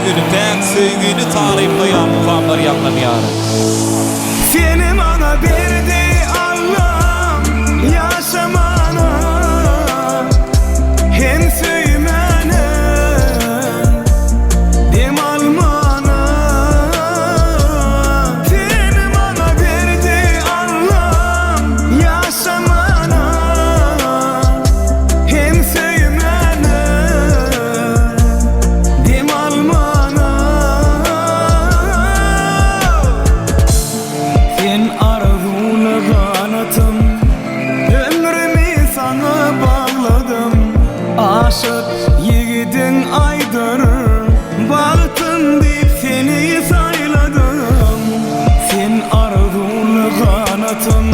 sevgili, pek sevgili tariflayan mukamlar yanlanıyor. Seni bana verdi Allah'ım yaşamana, hem sevmene dem almana. Seni bana verdi Allah'ım yaşamana, hem sevmene dem almana. Sen arzulu kanatım, ömrümü sana bağladım. Aşık yiğidin aydır, baktın deyip seni sayladım. Sen arzulu kanatım,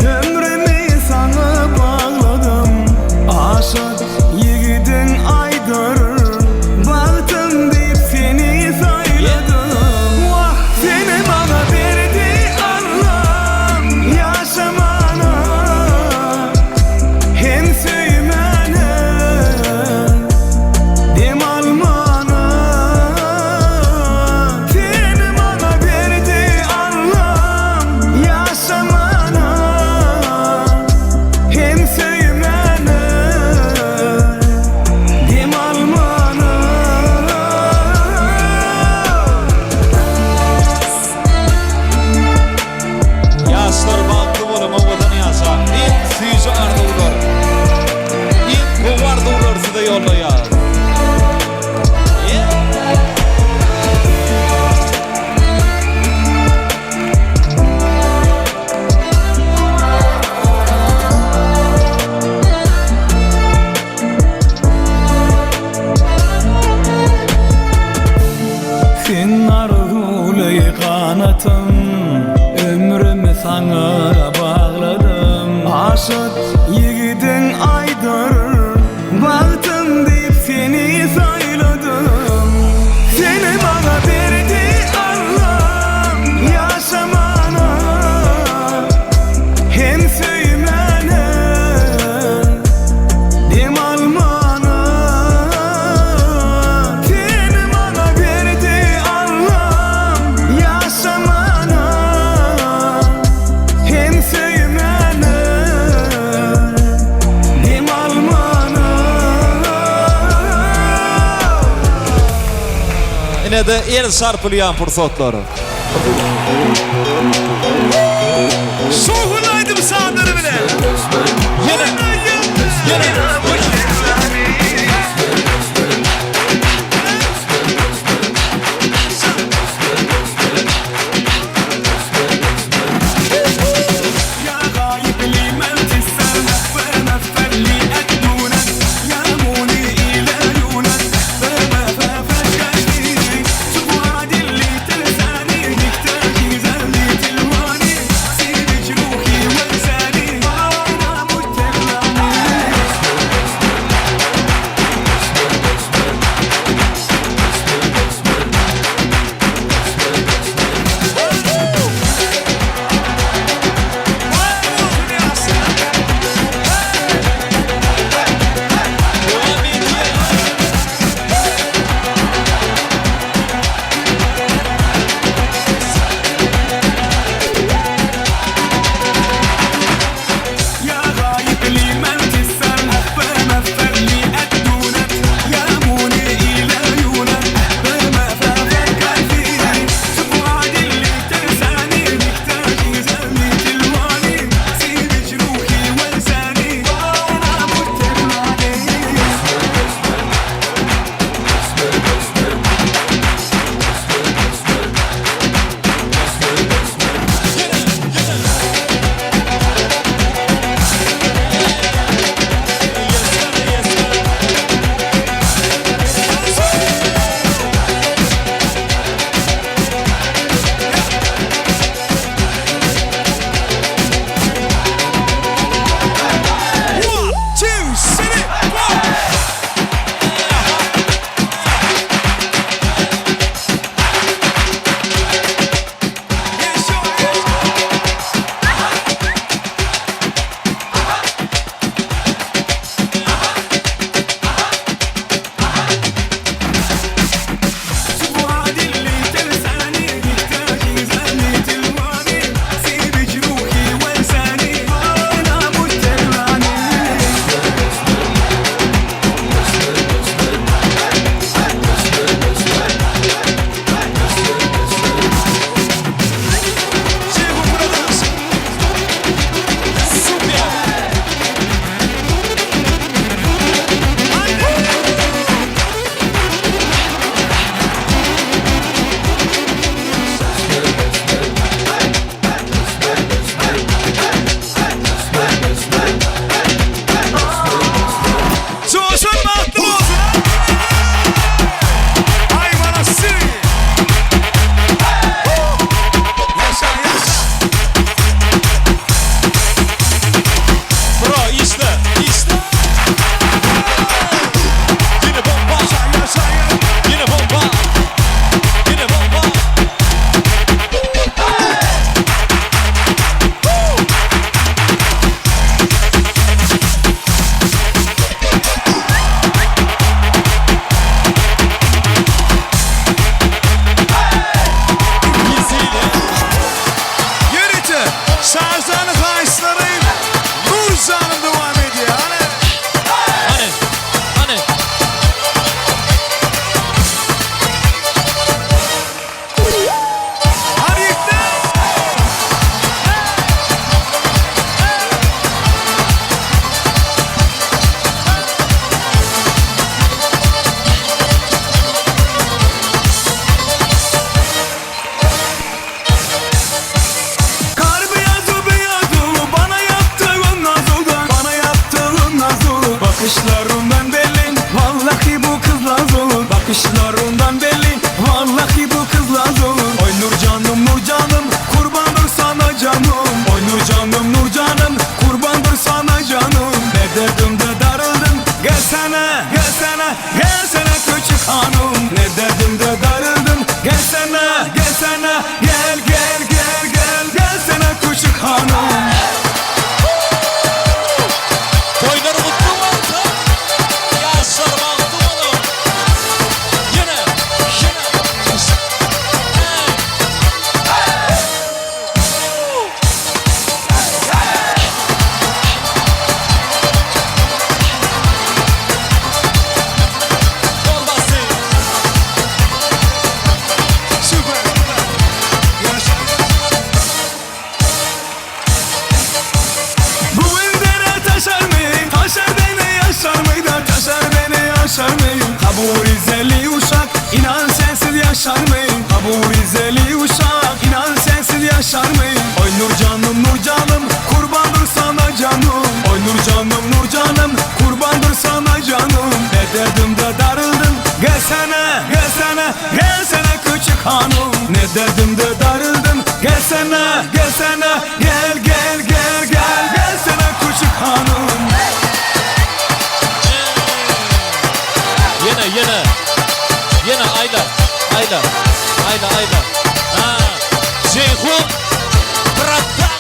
ömrümü sana bağladım. Aşık yiğidin aydır, baktın deyip seni sayladım. Vah, seni bana verdi Allah'ım yaşamana, hem sevmene dem almana. Seni bana verdi Allah'ım yaşamana, hem sevmene dem almana. Yaşlar baktı bunu ovadan yasa. İlk suyucu arda ular. İlk kovarda ularsı da yolla ya. Sen arzulu kanatım, ömrümü sana bağladım. Aşık yiğidin aydır, baktın deyip seni sayladım. Seni bana verdi Allah'ım yaşamana, hem sevmene dem almana. Seni bana verdi Allah'ım yaşamana, hem sevmene dem almana. Yine de el sarpılayan fırsatları. Soğulaydım sağları bile. Yine. يا غايب لي ما تسمع وانا فلي ادونك، يا موني الى عيونك فما فاكرني. شوف وعد اللي تلساني نكتاكي زلي تلواني، سيب جروحي وانساني انا متلعني. derdim de darıldım. Gelsene, gelsene, gel gel gel gel. Gelsene küçük hanım. Toyları mutlu oldu. Yaşar baktım oğlum. Yine, yine. Bombası. Süper. Yaşa. Bu ildere taşar mı? Taşar beni yaşar mı da taşar beni yaşar mı? Ha bu Rizeli uşak inan sensiz yaşar mı? Ha bu Rizeli uşak inan sensiz yaşar mı? Oy Nur canım kurbandır sana canım. Oy Nur canım kurbandır sana canım. Ne derdim de darıldım. Gelsene, gelsene, gelsene küçük hanım. Ne derdim de darıldım. Gelsene, gelsene, gel gel gel gel. Gelsene küçük hanım. Yine Ayla. Ha. Ceyhun. Bıraktı